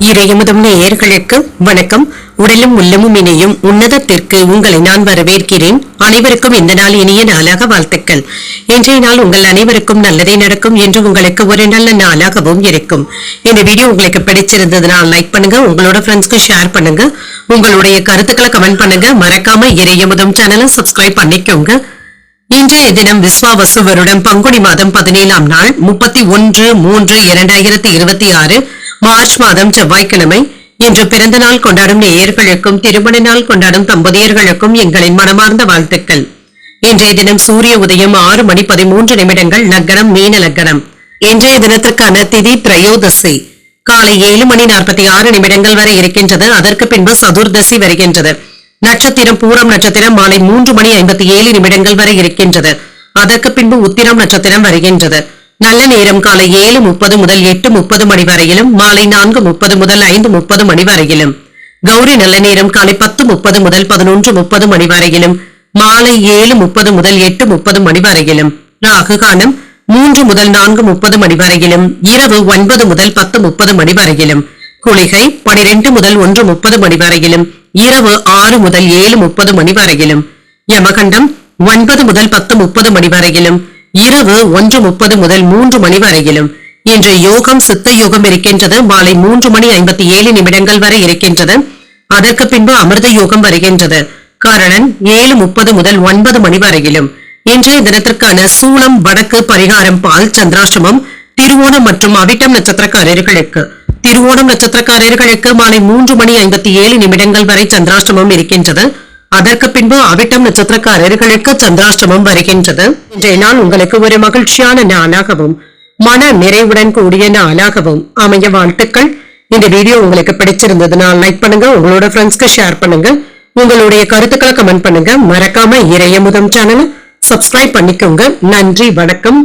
இறையமுதம் நேயர்களுக்கு வணக்கம். உடலும் உள்ளமும் இணையும் உன்னதத்திற்கு உங்களை நான் வரவேற்கிறேன். அனைவருக்கும் இந்த நாள் இனிய நாளாக வாழ்த்துக்கள். இன்றைய நாள் உங்கள் அனைவருக்கும் நல்லதே நடக்கும் என்று உங்களுக்கு ஒரு நல்ல நாளாகவும் இருக்கும். இந்த வீடியோ உங்களுக்கு பிடிச்சிருந்ததுனால் லைக் பண்ணுங்க, உங்களோட ஃப்ரெண்ட்ஸ்க்கு ஷேர் பண்ணுங்க, உங்களுடைய கருத்துக்களை கமெண்ட் பண்ணுங்க. மறக்காம இறையமுதம் சேனலை சப்ஸ்கிரைப் பண்ணிக்கோங்க. இன்றைய தினம் விஸ்வாவசு வருடம் பங்குனி மாதம் 17ஆம் நாள் 31/3/2026 மார்ச் மாதம் செவ்வாய்க்கிழமை. இன்று பிறந்த நாள் கொண்டாடும் நேயர்களுக்கும் திருமண நாள் கொண்டாடும் தம்பதியர்களுக்கும் எங்களின் மனமார்ந்த வாழ்த்துக்கள். இன்றைய தினம் சூரிய உதயம் 6:13 லக்னம் மீன லக்னம். இன்றைய தினத்திற்கான திதி திரையோதசி காலை 7:46 வரை இருக்கின்றது. அதற்கு பின்பு சதுர்தசி வருகின்றது. நட்சத்திரம் பூரம் நட்சத்திரம் மாலை 3:57 வரை இருக்கின்றது. அதற்கு பின்பு உத்திரம் நட்சத்திரம் வருகின்றது. நல்ல நேரம் காலை 7:30 முதல் 8:30 மணி வரையிலும், மாலை 4:30 முதல் 5:30 மணி வரையிலும். கௌரி நல்ல நேரம் காலை 10:30 முதல் 11:30 மணி வரையிலும், மாலை 7:30 முதல் 8:30 மணி வரையிலும். ராகு காலம் 3 முதல் 4:30 மணி வரையிலும், இரவு 9 முதல் 10:30 மணி வரையிலும். குளிகை 12 முதல் 1:30 மணி வரையிலும், இரவு 6 முதல் 7:30 மணி வரையிலும். யமகண்டம் 9 முதல் 10:30 மணி வரையிலும், இரவு 1:30 முதல் 3 மணி வரையிலும். இன்று யோகம் சித்த யோகம் இருக்கின்றது. மாலை 3:57 வரை இருக்கின்றது. அதற்கு பின்பு அமிர்த யோகம் வருகின்றது. காரணம் 7:30 முதல் 9 மணி வரையிலும். இன்றைய தினத்திற்கான சூலம் வடக்கு பரிகாரம் பால் சந்திராஷ்டமம். திருவோணம் மற்றும் அவிட்டம் நட்சத்திரக்காரர்களுக்கு திருவோணம் நட்சத்திரக்காரர்களுக்கு மாலை 3:57 வரை சந்திராஷ்டமம் இருக்கின்றது. அதற்கு பின்பு அவிட்டம் நட்சத்திரக்காரர்களுக்கு சந்திராஷ்டமம் வருகின்றது. இன்றைய நாள் உங்களுக்கு ஒரு மகிழ்ச்சியான நாளாகவும் மன நிறைவுடன் கூடிய நாளாகவும் அமைய வாழ்த்துக்கள். இந்த வீடியோ உங்களுக்கு பிடிச்சிருந்ததுனால் லைக் பண்ணுங்க, உங்களோட ஃப்ரெண்ட்ஸ்க்கு ஷேர் பண்ணுங்க, உங்களுடைய கருத்துக்களை கமெண்ட் பண்ணுங்க. மறக்காம இறையமுதம் சேனலை சப்ஸ்கிரைப் பண்ணிக்கோங்க. நன்றி, வணக்கம்.